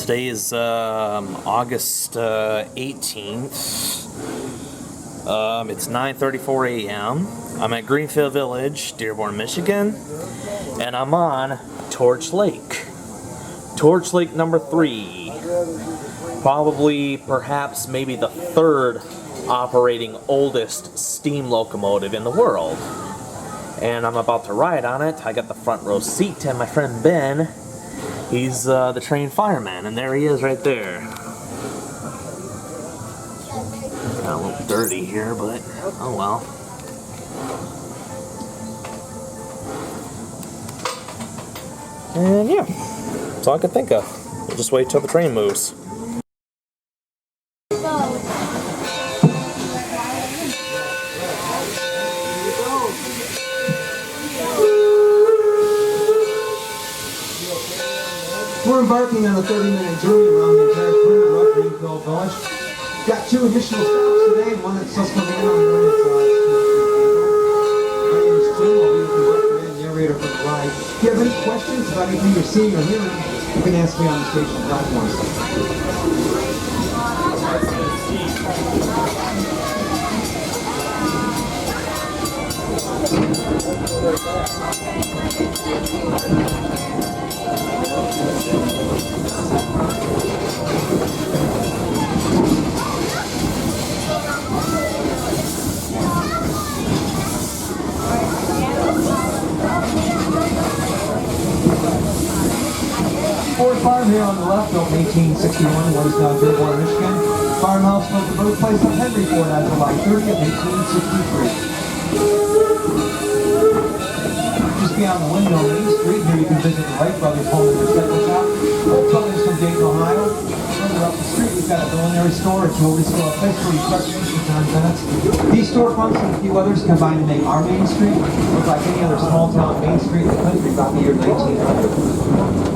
Today is August 18th. It's 9:34 a.m. I'm at Greenfield Village, Dearborn, Michigan, and I'm on Torch Lake. Torch Lake number 3. Probably, perhaps, maybe the third operating oldest steam locomotive in the world. And I'm about to ride on it. I got the front row seat, and my friend Ben, he's the trained fireman, and there he is right there. Got a little dirty here, but oh well. And yeah, that's all I could think of. We'll just wait till the train moves. We're embarking on a 30-minute journey around the entire perimeter of Greenfield Village. Got 2 additional stops today, one at Susquehanna and one at My name is Jim. I'll be the conductor and narrator for the ride. If you have any questions about anything you're seeing or hearing, you can ask me on the station platform. Ford Farm here on the left, built in 1861, what is now Dearborn, Michigan. Farmhouse was the birthplace of Henry Ford on July 30th, 1863. Just beyond the window, Main Street, here you can visit the Wright Brothers Home and Recycle Shop. Both buildings from Dayton, Ohio. Further up the street, we've got a millinery store, a jewelry store, a place where you start making content. These storefronts and a few others combine to make our Main Street look like any other small town Main Street in the country about the year 1900.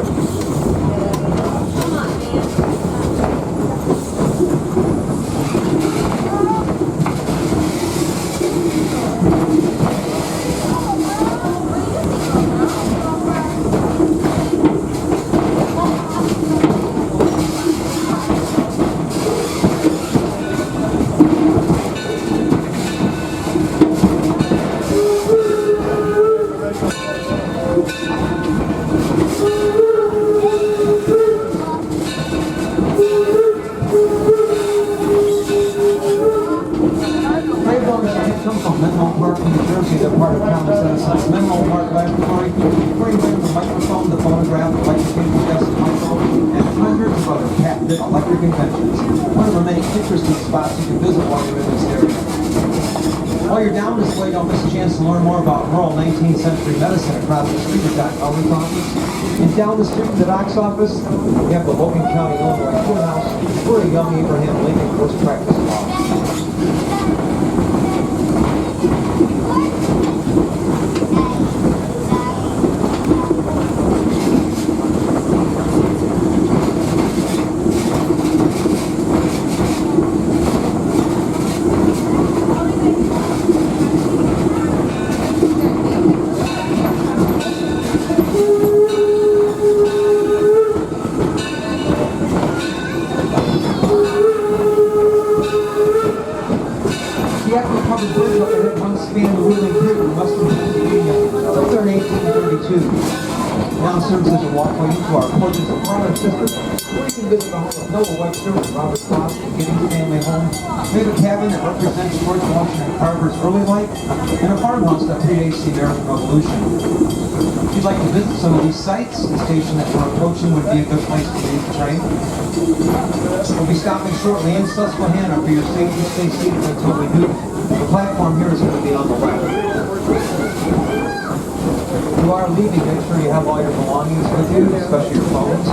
Electric inventions. One of the many interesting spots you can visit while you're in this area. While you're down this way, don't miss a chance to learn more about rural 19th century medicine across the street. We've got Elmer's office. And down the street in the doc's office, we have the Logan County, Illinois courthouse, where a young Abraham Lincoln first practiced law. Now serves as a walkway into our porches and parlor district, where you can visit the home of Noah Webster and Robert Foss and Giddings family home. We have a cabin that represents George Washington Carver's early life, and a farmhouse that predates the American Revolution. If you'd like to visit some of these sites, the station that we're approaching would be a good place to leave the train. We'll be stopping shortly in Susquehanna for your safety. Stay seated until we do. The platform here is going to be on the left. If you are leaving, make sure you have all your belongings with you, especially your phones.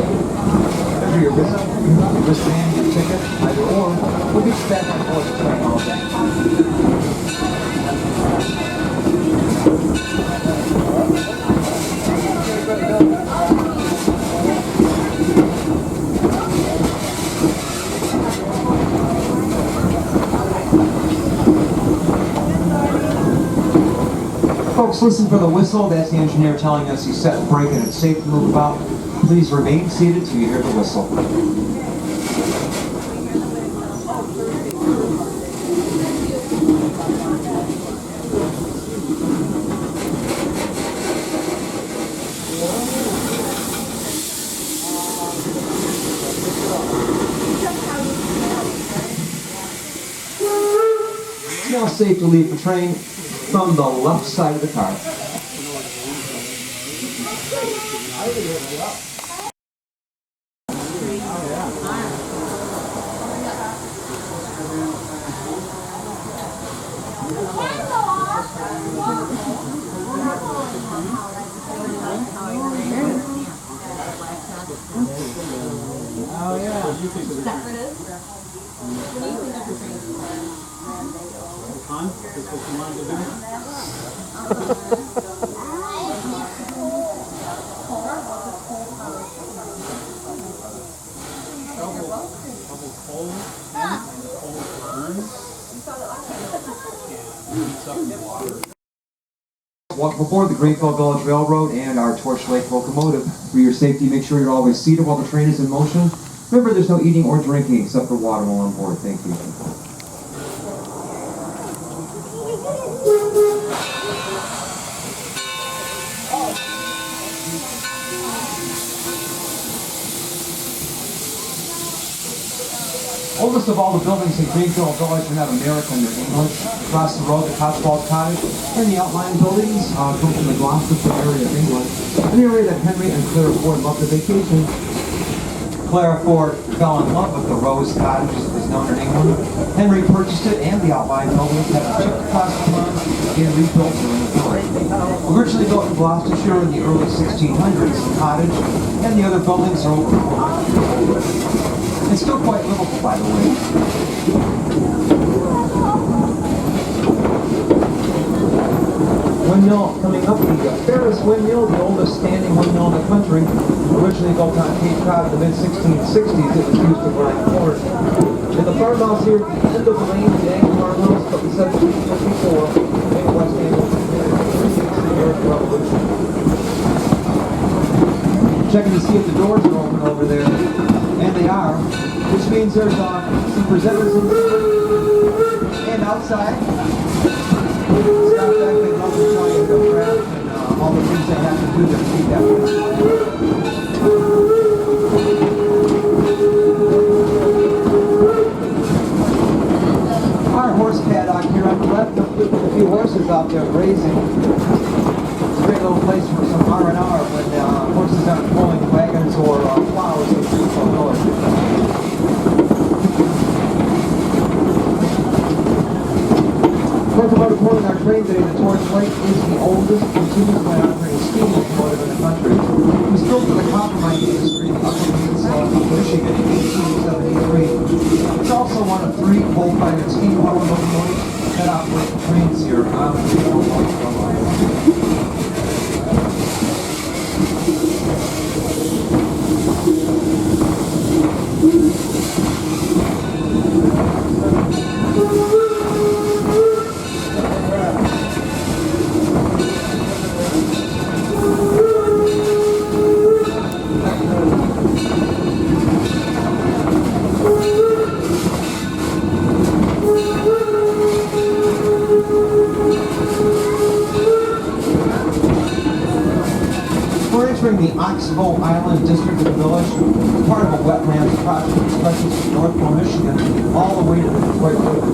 Measure your wristband, your ticket, either or. We'll get you back on board the train all day. listen for the whistle. That's the engineer telling us he's set the brake and it's safe to move about. Please remain seated till you hear the whistle. It's now safe to leave the train from the left side of the car. Oh yeah. Walk before the Greenfield Village Railroad and our Torch Lake locomotive. For your safety, make sure you're always seated while the train is in motion. Remember, there's no eating or drinking except for water while on board. Thank you. Oldest of all the buildings in Greenfield Village are not American, they're English. Across the road, the Cotswold Cottage, and the outlying buildings come from the Gloucestershire area of England, an area that Henry and Clara Ford loved to vacation. Clara Ford fell in love with the Rose Cottage, as it was known in England. Henry purchased it and the outlying buildings, had it shipped across the pond, and rebuilt during the village. Originally built in Gloucestershire in the early 1600s, the cottage and the other buildings are over. It's still quite livable, by the way. Windmill coming up, the Ferris windmill, the oldest standing windmill in the country. Originally built on Cape Cod in the mid-1660s, it was used to grind corn. And the farmhouse here at the end of the lane, the Ag farmhouse, but we said 1854, in West Angleton, the American Revolution. Checking to see if the doors are open over there. And they are, which means there's some presenters in the street and outside. Staff back, they love to tell you the craft and all the things they have to do to keep that way. Our horse paddock here on the left, a few horses out there grazing. It's a great little place for some R&R when horses aren't pulling wagons or plows in Greenfield Village. Locomotive pulling our train today, the Torch Lake, is the oldest continuously operating steam locomotive in the country. It was built for the copper mining industry in the Upper Peninsula of Michigan in 1873. It's also one of 3 coal-fired steam power locomotives that operate the trains here on the Greenfield Village. The Oxbow Island district of the village is part of a wetlands project that stretches from North Michigan all the way to the Detroit River.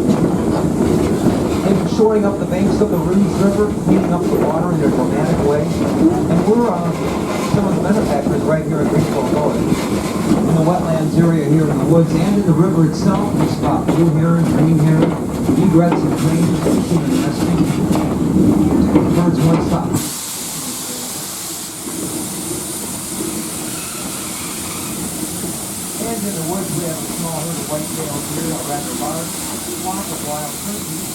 They've been shoring up the banks of the Rinds River, cleaning up the water in a dramatic way, and we're some of the benefactors right here at Greenfield Village. In the wetlands area here in the woods and in the river itself, we spot blue heron, green heron, egrets and cranes, fishing and nesting. Birds one stop. In the woods, we have a small herd of white-tailed deer, a rather large flock of wild turkeys.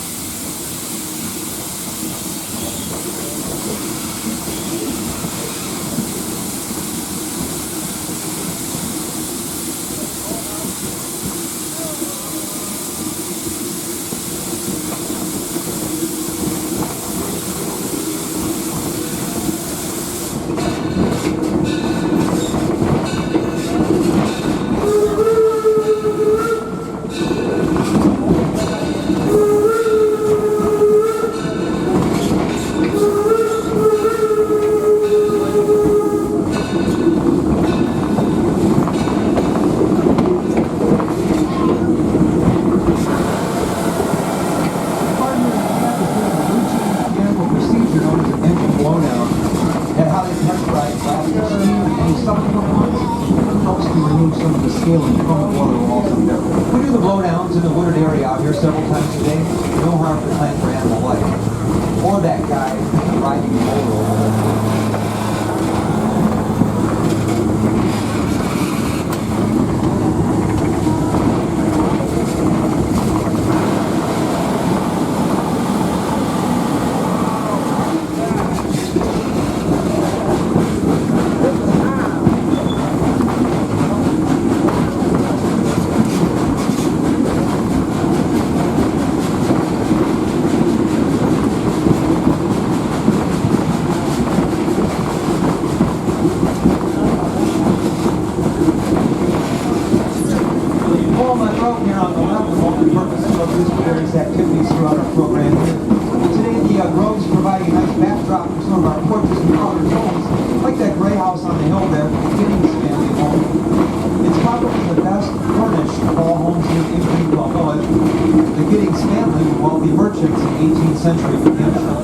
these subsequent ones helps to remove some of the scaling from the water walls up there. We do the blowdowns in the wooded area out here several times a day. No harm to plant for animal life. Or that guy riding the motor over there. Activities throughout our program here. Today the groves provide a nice backdrop for some of our porches and outdoor homes, like that gray house on the hill there, Giddings family home. It's probably the best furnished of all homes in Greenfield Village. The Giddings family were wealthy merchants in 18th century New Hampshire.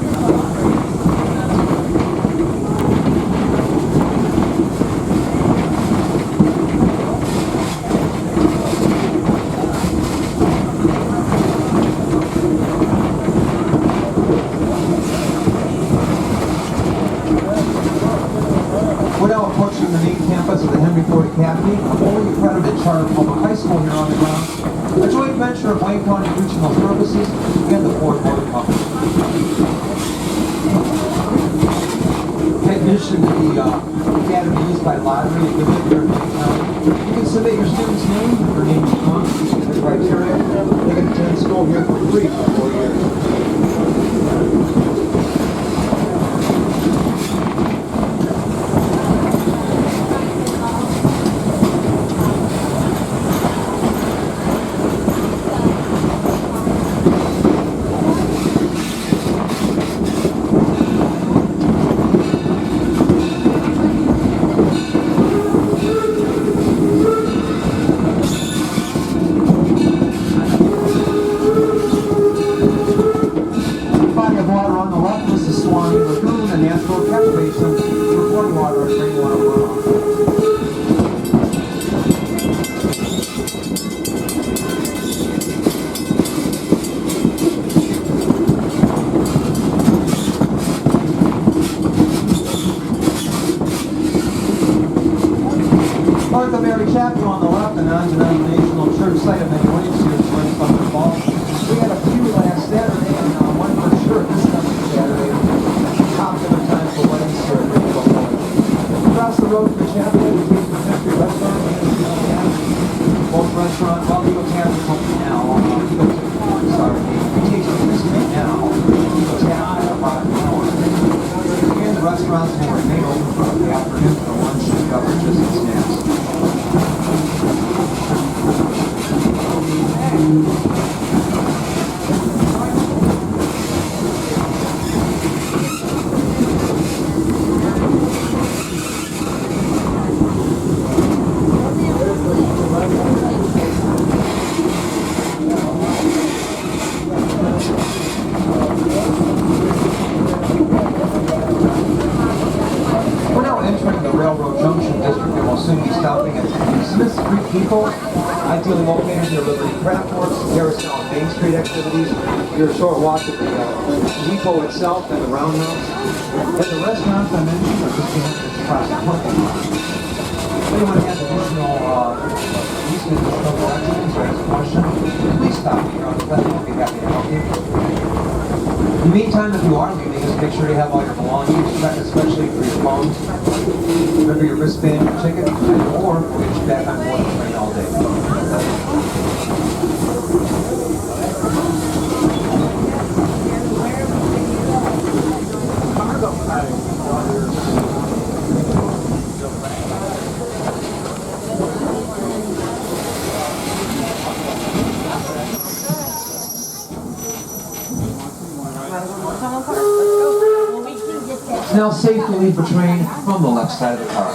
Academy, a fully accredited charter public high school here on the ground, a joint venture of Wayne County Regional Services and the Ford Motor Company. In addition to the academy used by lottery and given here in Wayne County, you can submit your student's name, their name is on, the criteria. They can attend school here for free for 4 years. Chapel on the left, a non-denominational church site of many weddings here in Greenfield Fall. We had a few last Saturday, and one for sure this coming Saturday. Popular time for weddings here at Greenfield Fall. Across the road from the chapel, we take the country restaurant and the Eagle Cabin. Both restaurants, well, Eagle Cabin is open now. We take some this right now. Eagle Cabin is about an hour. And the restaurants will remain open for the afternoon for lunch and beverages and snacks. We're now entering the Railroad Junction District and will soon be stopping at Smith Street Depot, ideally located near Liberty Craft Works, Carousel and Main Street activities. You're a short walk to the depot itself and the Roundhouse. And the restaurants I mentioned are just across the parking lot. If anyone has additional activities or has a question, please stop here on the left. We'll be happy to help you. In the meantime, if you are leaving, just make sure you have all your belongings checked, especially for your phones. Remember your wristband, your ticket, or we'll get you back on board the train all day. Now safe to leave the train from the left side of the car.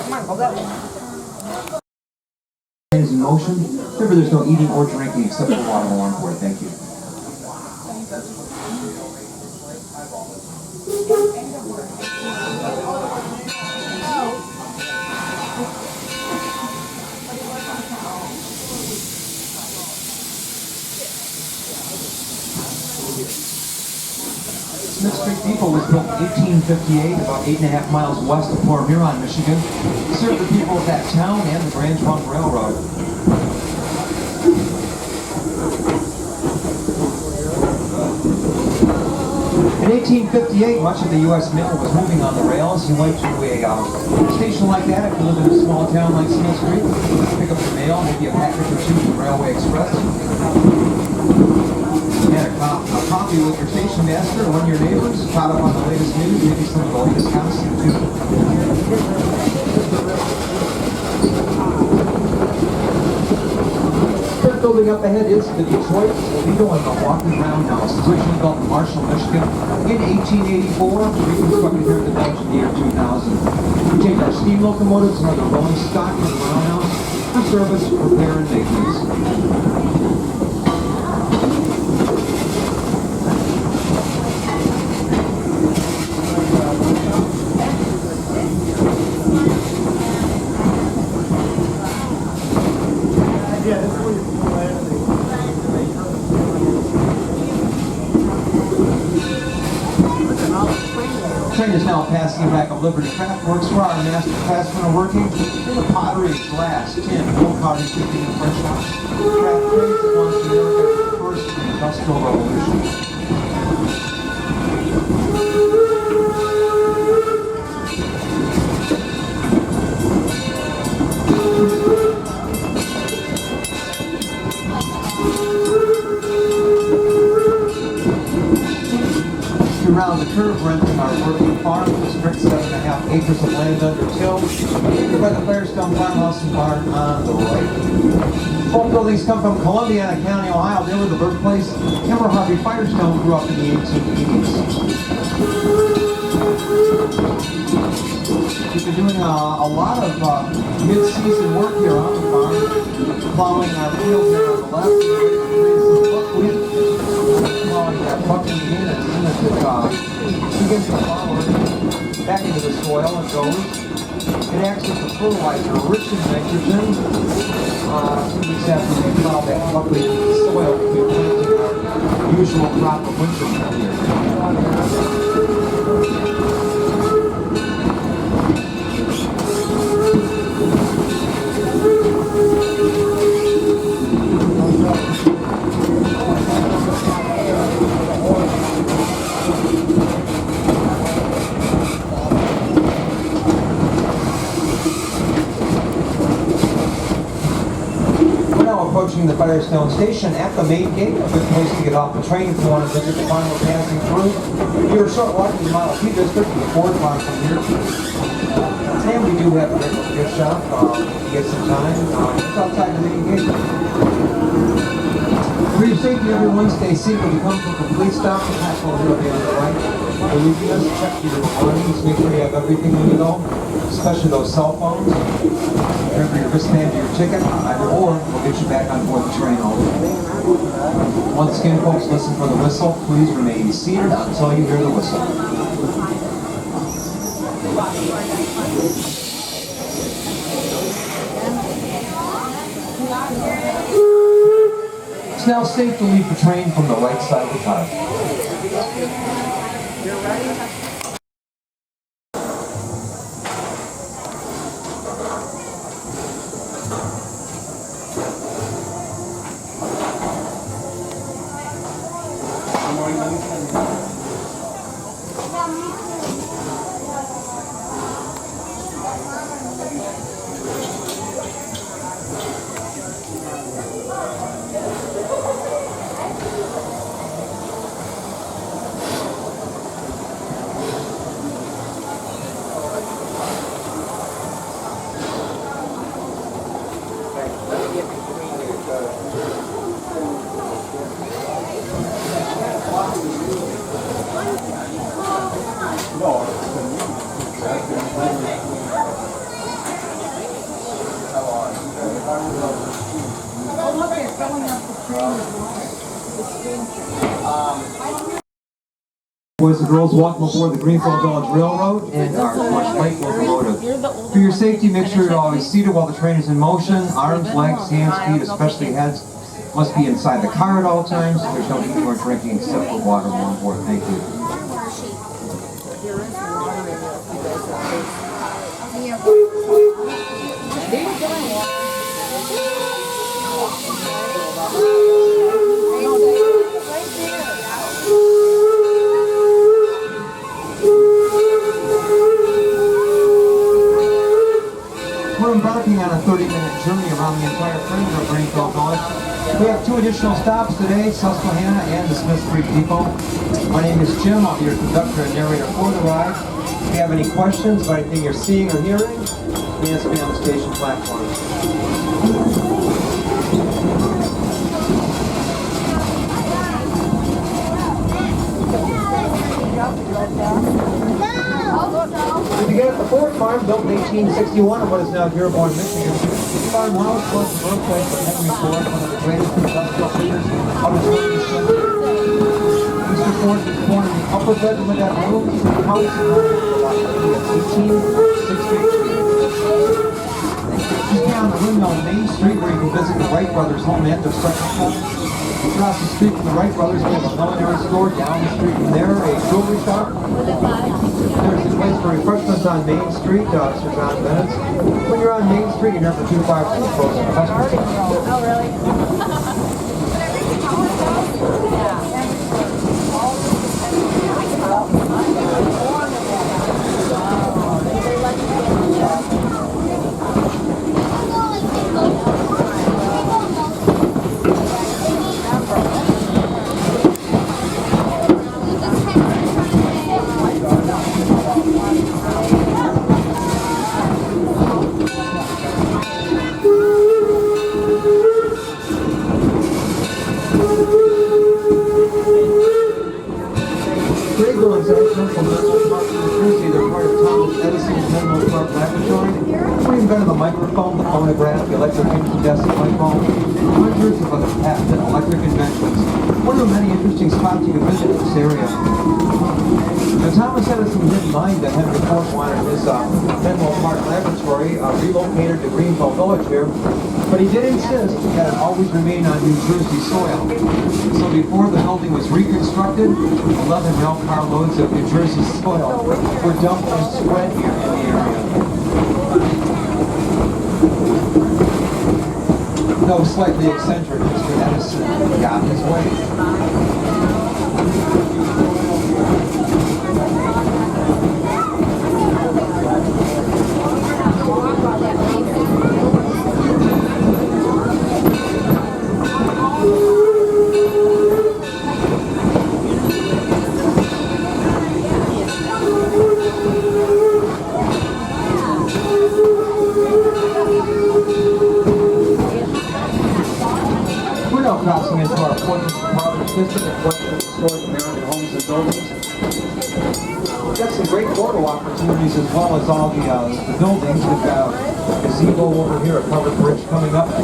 Is in motion. Remember, there's no eating or drinking except for water while on board. Thank you. Electric Depot was built in 1858, about 8.5 miles west of Port Huron, Michigan, to serve the people of that town and the Grand Trunk Railroad. In 1858, much of the U.S. mail was moving on the rails. You went to a station like that if you live in a small town like Smith Street. Pick up your mail, maybe a package or two from Railway Express. You had a coffee with your station master or one of your neighbors, caught up on the latest news, maybe some of the latest costume too. Building up ahead is the Detroit Toledo and Milwaukee Roundhouse, originally built in Marshall, Michigan in 1884, reconstructed here at the Belgian year 2000. We take our steam locomotives and other rolling stock to the Roundhouse for service, repair, and maintenance. Train is now passing back of Liberty Craft Works where our master craftsmen are working in the pottery, glass, tin, wood carving, cooking, and French shops. Craft trades that launched America first in the Industrial Revolution. Around the curve, we're entering our working farm, a strict 7.5 acres of land under till, by the Firestone Farmhouse and Barn on the right. Both buildings come from Columbiana County, Ohio. They were the birthplace. Emma Harvey Firestone grew up in the 1880s. We've been doing a lot of mid-season work here on the farm, plowing our fields here on the left, plowing that buckwheat in as soon as it begins to flower back into the soil and goes. It acts as a fertilizer, rich in nitrogen. 2 weeks after we plow that buckwheat into the soil, we're planting our usual crop of winter here. Approaching the Firestone station at the main gate, a good place to get off the train if you want to visit the farm we're passing through. You're a short walk to the Model T district and the Ford farm from here. And we do have a regular gift shop. If you get some time, it's outside the main gate. For your safety, everyone, stay seated when you come to a complete stop. The platform here will be on the right. We're leaving us, check your belongings, make sure you have everything when you go, especially those cell phones. Remember your wristband or your ticket, either or, we'll get you back on board the train all the way. Once again, folks, listen for the whistle. Please remain seated until you hear the whistle. It's now safe to leave the train from the right side of the car. You're ready? Boys and girls, welcome aboard the Greenfield Village Railroad and our light locomotive. For your safety, make sure you're always seated while the train is in motion. Arms, legs, hands, feet, especially heads, must be inside the car at all times. There's no eating or drinking except for water on board. Thank you. on a 30-minute journey around the entire perimeter of Greenfield Village. We have 2 additional stops today, Susquehanna and the Smith Creek Depot. My name is Jim. I'll be your conductor and narrator for the ride. If you have any questions about anything you're seeing or hearing, please ask me on the station platform. We began at the Ford Farm, built in 1861 in what is now Dearborn, Michigan. The farmhouse was the birthplace of Henry Ford, one of the greatest industrial leaders of the 20th century. Mr. Ford was born in the upper bedroom of that room. The house in 1863. Just down the windmill on Main Street, where you can visit the Wright brothers' home and their second home. Across the street from the Wright brothers, we have a millinery store. Down the street from there, a jewelry shop. There's a place for refreshments on Main Street, Sir John Bennett's. When you're on Main Street, you never do 5 close to customers. Oh, really? The microphone, the phonograph, the electric incandescent light bulb, hundreds of other patented electric inventions. One of the many interesting spots you can visit in this area. Now, Thomas Edison didn't mind that Henry Ford wanted his Menlo Park laboratory relocated to Greenfield Village here, but he did insist that it always remain on New Jersey soil. So before the building was reconstructed, 11 rail car loads of New Jersey soil were dumped and spread here in the area. Though slightly eccentric, Mr. Edison got his way. Crossing into our Portland Providence District and Portland Historic American Homes and Buildings. We've got some great photo opportunities as well as all the buildings. We've got a gazebo over here, a covered bridge coming up, a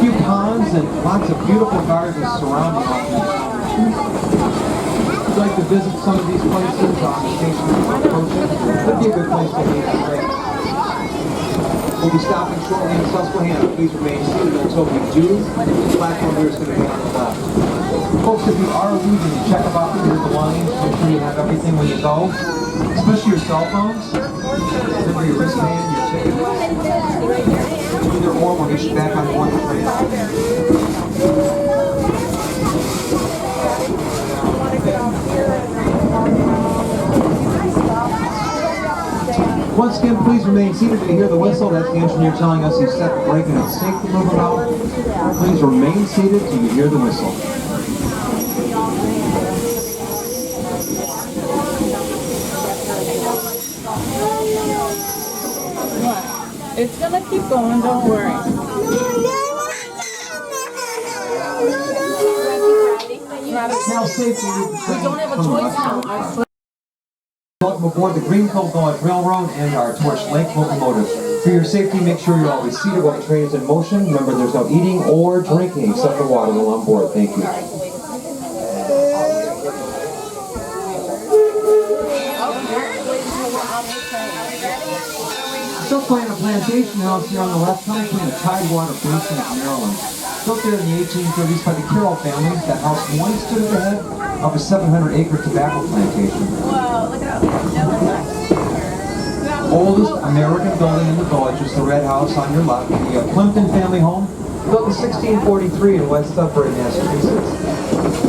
few ponds, and lots of beautiful gardens surrounding all these buildings. If you'd like to visit some of these places on the station approaching, it'd be a good place to meet today. We'll be stopping shortly in Susquehanna. Please remain seated until we do. The platform here is going to be on the left. Folks, if you are leaving, check about your belongings. Make sure you have everything when you go, especially your cell phones. Remember your wristband, your ticket. Either or when you get back on one train. Once again, please remain seated to hear the whistle. That's the engineer telling us he's set the brake and it's safe to move about. Please remain seated till you hear the whistle. It's gonna keep going, don't worry. Now safely leave the train. We don't have a choice now. Welcome aboard the Greenfield Village Railroad and our Torch Lake locomotive. For your safety, make sure you're always seated while the train is in motion. Remember, there's no eating or drinking except for water while on board. Thank you. Still playing a plantation house here on the left, coming from the Tidewater Basin of Maryland. Built there in the 1830s by the Carroll family, that house once stood at the head of a 700-acre tobacco plantation. Whoa, look at Oldest American building in the village is the Red House on your left, the Plimpton family home, built in 1643 in West Sudbury, Massachusetts.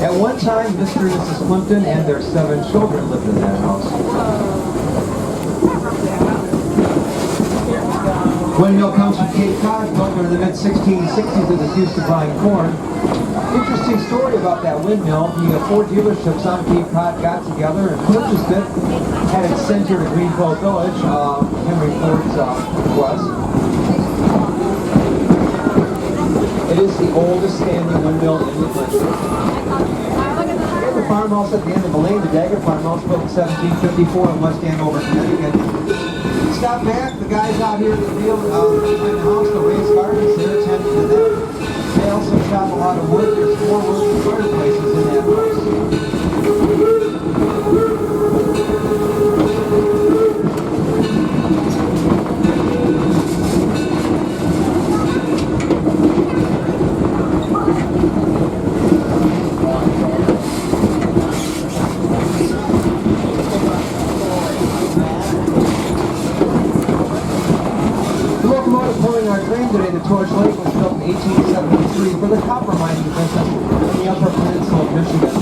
At one time, Mr. and Mrs. Plimpton and their 7 children lived in that house. Windmill comes from Cape Cod, built in the mid-1660s as it used to grind corn. Interesting story about that windmill. The four dealerships on Cape Cod got together and purchased it. Had it centered at Greenfield Village, Henry Ford's request. It is the oldest standing windmill in the country. The farmhouse at the end of the lane, the Dagger farmhouse, built in 1754 in West Andover, Connecticut. Stop back, the guys out here in the field behind the house, the raised gardens, they're attending to them. They also chop a lot of wood. There's 4 wood fireplaces in that house. Today, the Torch Lake was built in 1873 for the copper mining business in the Upper Peninsula of Michigan.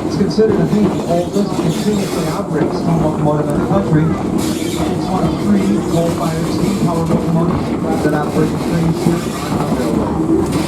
It's considered to be the oldest continuously operating steam locomotive in the country, and it's one of 3 coal-fired steam-powered locomotives that operate the trains here on the railroad.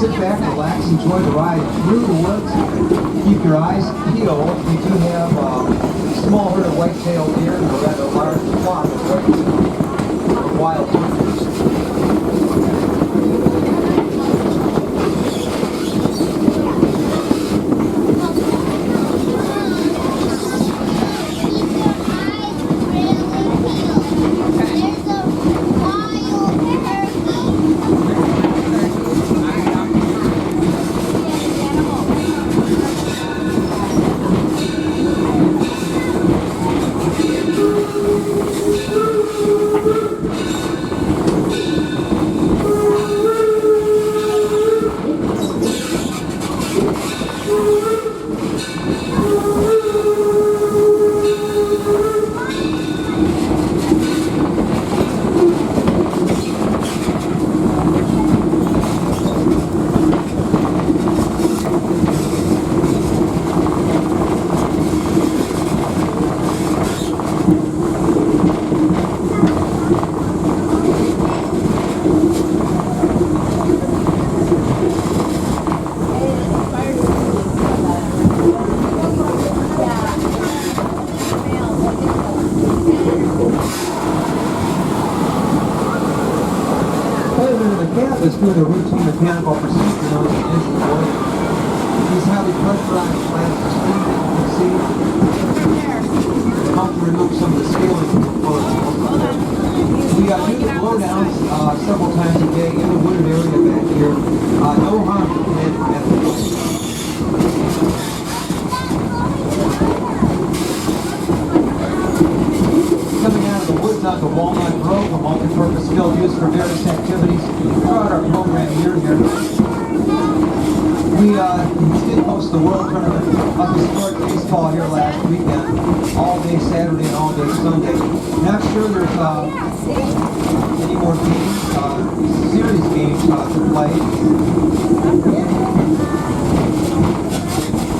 Sit back, relax, enjoy the ride through the woods. Keep your eyes peeled. We do have a small herd of white-tailed deer and a rather large flock of wild turkeys. Is doing a routine mechanical procedure known as engine oil. These highly pressurized plants are steam, as you can see, help to remove some of the scaling components. We do the blowdowns several times a day in the wooded area back here. No harm to the head at the Coming out of the woods onto Walnut Grove, a multi-purpose field used for various activities throughout our program year here. We did host the World Tournament of Historic Baseball here last weekend, all day Saturday and all day Sunday. Not sure there's any more games, series games to play.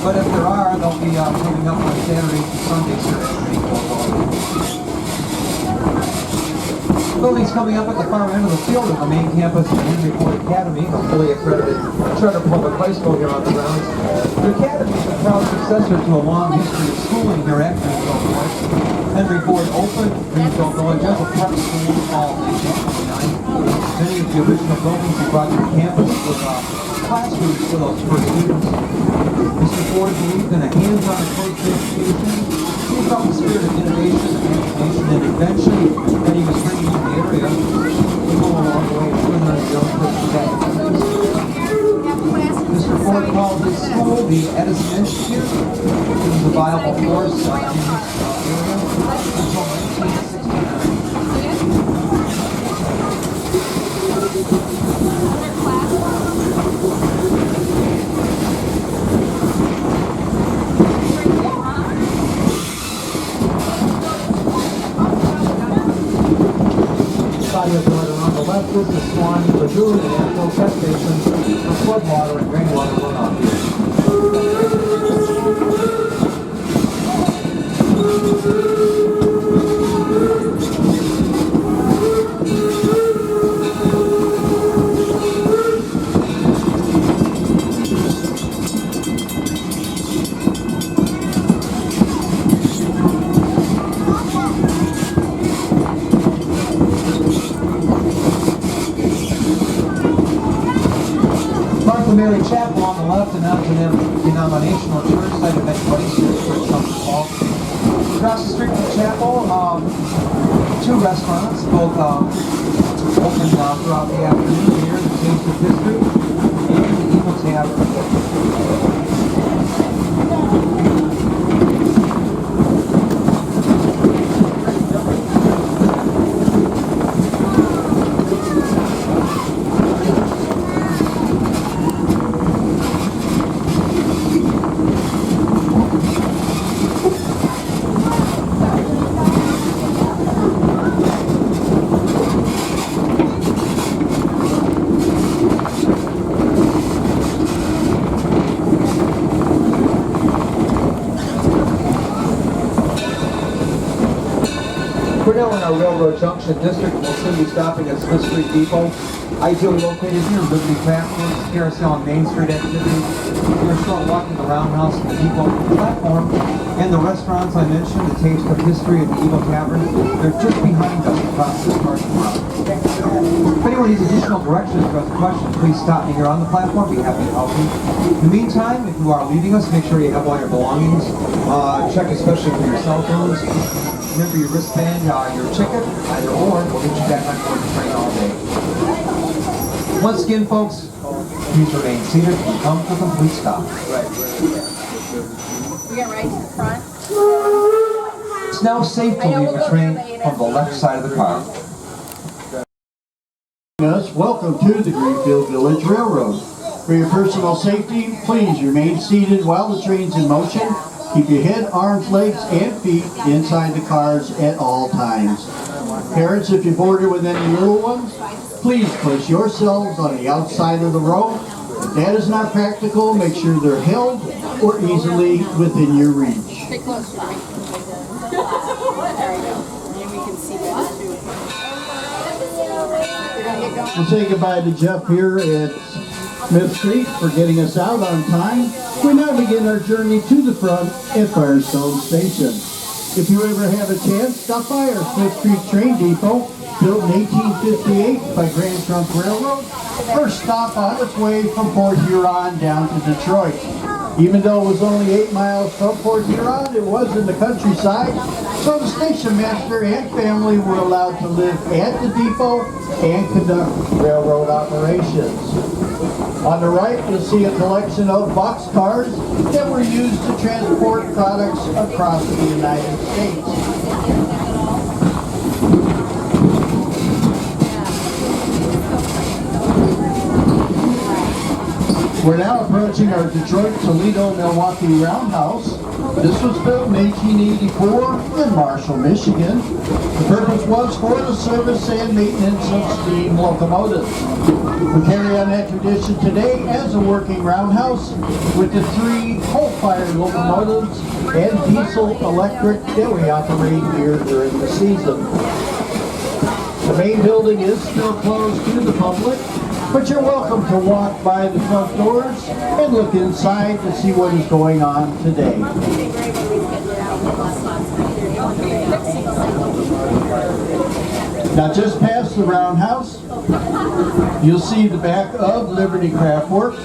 But if there are, they'll be coming up on Saturdays and Sundays here at Greenfield. Buildings coming up at the far end of the field of the main campus of Henry Ford Academy, a fully accredited charter public high school here on the grounds. The Academy is a proud successor to a long history of schooling here at Greenfield Village. Henry Ford opened Greenfield Village as a prep school in fall 1929. Many of the original buildings he brought to the campus with classrooms for those first students. Mr. Ford believed in a hands-on approach to education. He felt the spirit of innovation, imagination, and invention that he was bringing to the area. He went along the way of 200 young persons. Mr. Ford call this school the Edison Institute. It was a viable force in this area until 1969. Body of water on the left is the Swan Lagoon and Natural Test Station for floodwater and rainwater runoff. Mary Chapel on the left, and that's a denominational church site of place here for St. Paul. Across the street from the chapel, two restaurants, both open throughout the afternoon here, the Taste of History and the Eagle Tavern. We're now in our Railroad Junction district. We'll soon be stopping at Smith Street Depot. Ideally located here, Liberty Platform, carousel and Main Street activities. We're still walking the Roundhouse and the Depot platform. And the restaurants I mentioned, the Taste of History and the Eagle Tavern, they're just behind us across this parking lot. If anyone needs additional directions or has a question, please stop me here on the platform. Be happy to help you. In the meantime, if you are leaving us, make sure you have all your belongings. Check especially for your cell phones. Remember your wristband, your ticket, either or, we'll get you back on board the train all day. Once again, folks, please remain seated and come to a complete stop. We get right to the front. It's now safe to leave the train from the left side of the car. Welcome to the Greenfield Village Railroad. For your personal safety, please remain seated while the train's in motion. Keep your head, arms, legs, and feet inside the cars at all times. Parents, if you board with any little ones, please place yourselves on the outside of the row. If that is not practical, make sure they're held or easily within your reach. Stay close to me. There we go. And we can see that too. You're gonna get going? We'll say goodbye to Jeff here at Smith Street for getting us out on time. We now begin our journey to the front at Firestone Station. If you ever have a chance, stop by our Smith Street train depot, built in 1858 by Grand Trunk Railroad. First stop on its way from Port Huron down to Detroit. Even though it was only 8 miles from Port Huron, it was in the countryside, so the station master and family were allowed to live at the depot and conduct railroad operations. On the right, you'll see a collection of boxcars that were used to transport products across the United States. We're now approaching our Detroit-Toledo-Milwaukee Roundhouse. This was built in 1884 in Marshall, Michigan. The purpose was for the service and maintenance of steam locomotives. We carry on that tradition today as a working roundhouse with the 3 coal-fired locomotives and diesel-electric that we operate here during the season. The main building is still closed to the public, but you're welcome to walk by the front doors and look inside to see what is going on today. Now just past the Roundhouse, you'll see the back of Liberty Craft Works.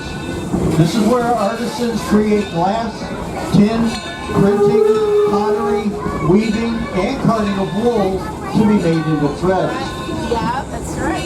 This is where artisans create glass, tin, printing, pottery, weaving, and cutting of wool to be made into threads. Yeah, that's right.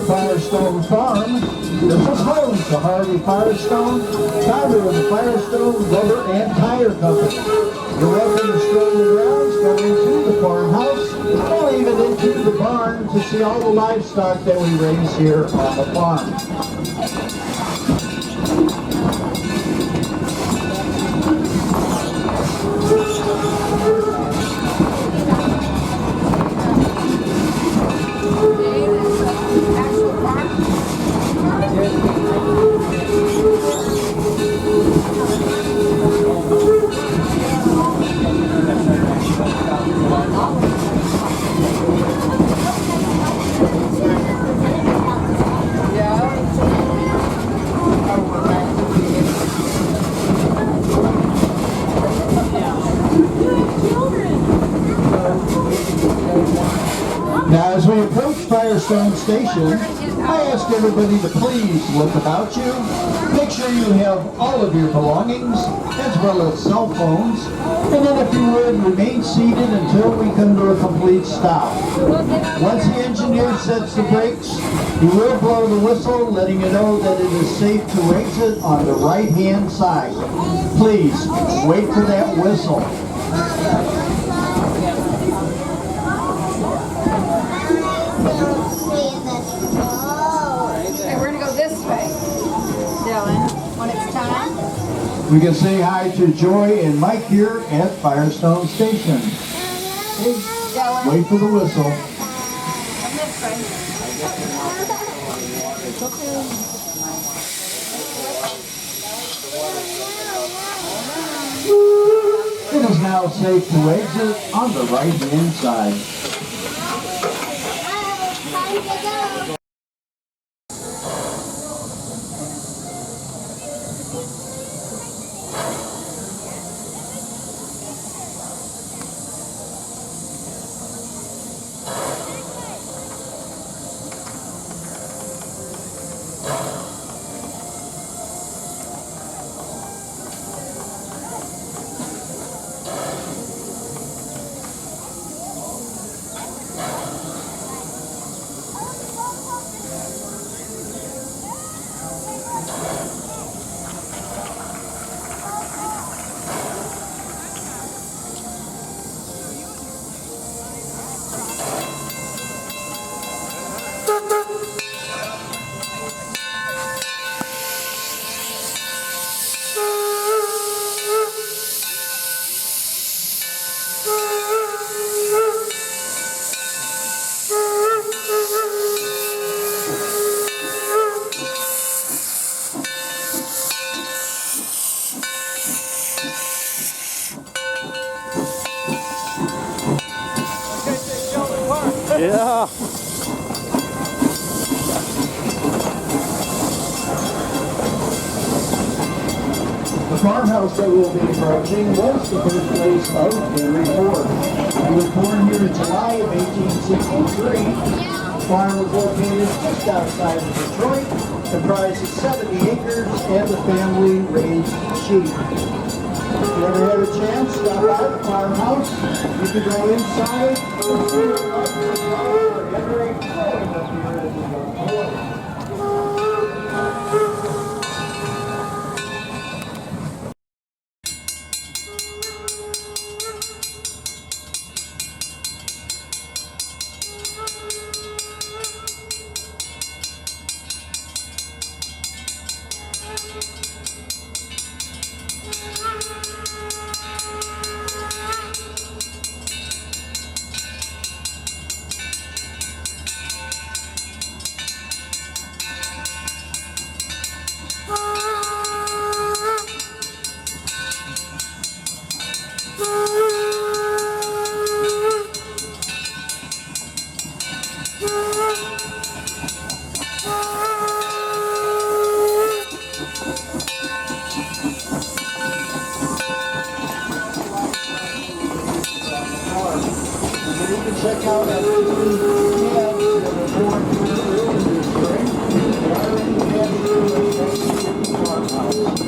Firestone Farm. This is home to Harvey Firestone, founder of the Firestone Rubber and Tire Company. You're welcome to stroll the grounds, go into the farmhouse, or even into the barn to see all the livestock that we raise here on the farm. Now, as we approach Firestone Station, I ask everybody to please look about you. Make sure you have all of your belongings, as well as cell phones. And then if you would, remain seated until we come to a complete stop. Once the engineer sets the brakes, he will blow the whistle, letting you know that it is safe to exit on the right-hand side. Please, wait for that whistle. Okay, we're gonna go this way, Dylan, when it's time. We can say hi to Joy and Mike here at Firestone Station. Dylan, Wait for the whistle. come this way. It is now safe to exit on the right-hand side. Yeah. The farmhouse that we'll be approaching was the birthplace of Henry Ford. He was born here in July of 1863. The farm was located just outside of Detroit, comprised of 70 acres, and the family raised sheep. If you ever had a chance, stop by the farmhouse. You can go inside or see your mother Henry growing up here as a young boy. Check out our cabs that were born here early this spring. They are in the pasture next to the farmhouse.